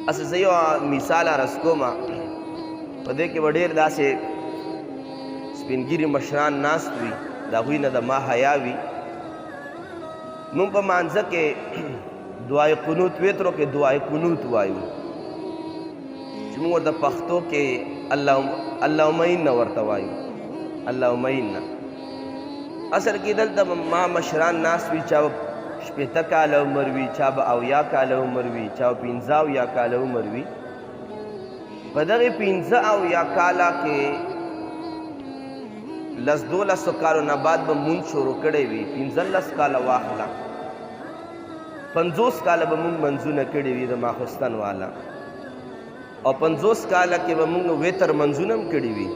اسه زه یو مثال عرض کوم په دې کې به ډېر داسې سپین ږیري مشران ناست وي د هغوی نه د ما حیا وي. مونږ په مانځه کې دعای قنوت ویترو کې دعای قنوت وایو چې مونږ ورته پښتو کې اللهم انا ورته وایو اللهم انا. اصل کې دلته ما مشران ناست وي چا به 80 کاله عمر وي چا به 70 کاله عمر وي چا به 15 کاله عمر وي. په دغې 15 کاله کې 10-12 کالو نه بعد به مونږ شروع کړی وي. 15 کاله واخله 50 کاله به مونږ منځونه کړي وي د ماخستن والا او 50 کاله کې به مونږ وتر منځونه هم کړي وي.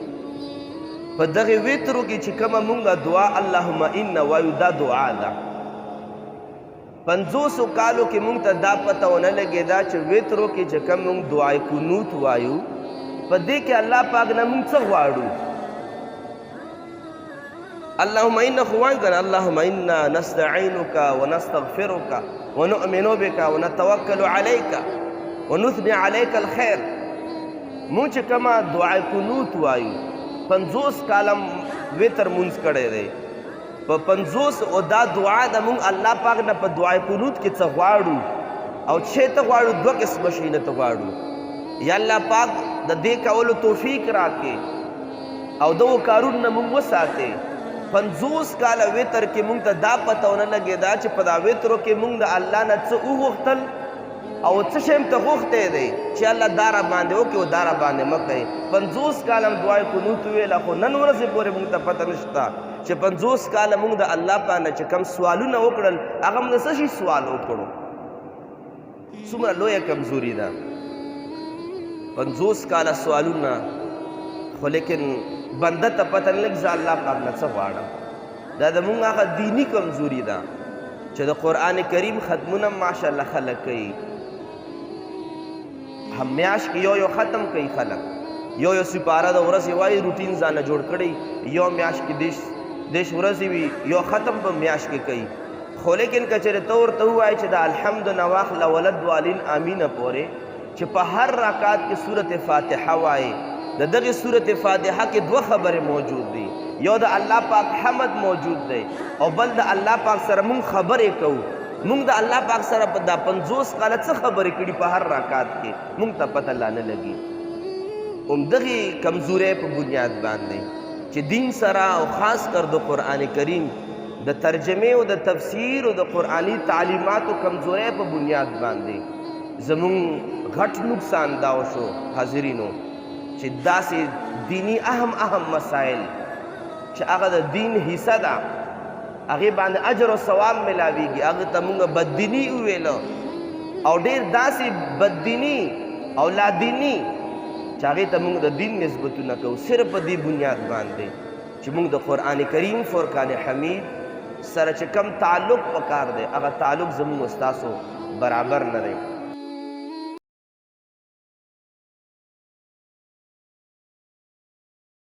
په دغې وترو کې چې کومه مونږ دعا اللهم انا وایو دا دعا ده. 50 کالو کې مونږ ته دا پته ونه لګېده چې وترو کې چې کوم مونږ دعای قنوت وایو په دې کې الله پاک نه مونږ څه غواړو. اللهم انا خو وایو که نه اللهم انا نستعینک ونستغفرک ونؤمن بک ونتوکل علیک ونثني علیک الخیر. مونږ چې کومه دعای قنوت وایو 50 کالم وتر مونځ کړی دی په 50 او دا دعا د مونږ الله پاک نه په دعای قنوت کې څه غواړو او چې ته غواړو 2 قسمه شیونه ته غواړو. یا الله پاک د دې کولو توفیق راکړي او دغو کارونو نه مونږ وساتې. 50 کاله وتر کې مونږ ته دا پته ونه لګېده چې په دا وترو کې مونږ د الله نه څه وغوښتل او څه شی ته غوښتی دی چې الله دا را باندې وکړي او دا را باندې مه کوي. 50 کاله هم دعای قنوت وویله خو نن ورځې پورې مونږ ته پته نشته چې 50 کاله مونږ د الله پاک نه چې کوم سوالونه وکړل هغه موږ د څه شي سوال وکړو. څومره لویه کمزوري ده 50 کاله سوالونه خو لیکن بنده ته پته نه لګي زه الله پاک نه څه غواړم. دا د مونږ هغه دیني کمزوري ده چې د قرآن کریم ختمونه ماشاءالله خلک کوي. هم میاشت کې یو ختم کوي خلک یو سپاره د ورځې وایي روټین ځانه جوړ کړی یو میاشت کې دیش ورځې وي یو ختم په میاشت کې کوي. خو لیکن که چېرې ته ورته ووایې چې د الحمد نه واخله ولد والین امینه پورې چې په هر رکعت کې صورت فاتحه وایي د دغې صورت فاتحه کې 2 خبرې موجود دي. یو د الله پاک حمد موجود دی او بل د الله پاک سره مونږ خبرې کوو. مونږ د الله پاک سره په دا 50 کاله څه خبرې کړي په هر رکعت کې مونږ ته پته لا نه لګي. همدغې کمزورۍ په بنیاد باندې چې دین سره او خاص کر د قرآن کریم د ترجمې او د تفسیر او د قرآني تعلیماتو کمزورۍ په بنیاد باندې زمونږ غټ نقصان دا وشو حاضرینو چې داسې دینی اهم مسائل چې هغه د دین حصه ده هغې باندې اجر او ثواب ملاویږي هغه ته مونږ بددیني وویله او ډېر داسې بددیني او لادیني چې هغې ته مونږ د دین نسبتونه کوو صرف په دې بنیاد باندې چې مونږ د قرآن کریم فرقان حمید سره چې کم تعلق پکار دی هغه تعلق زمونږ ستاسو برابر نه دی.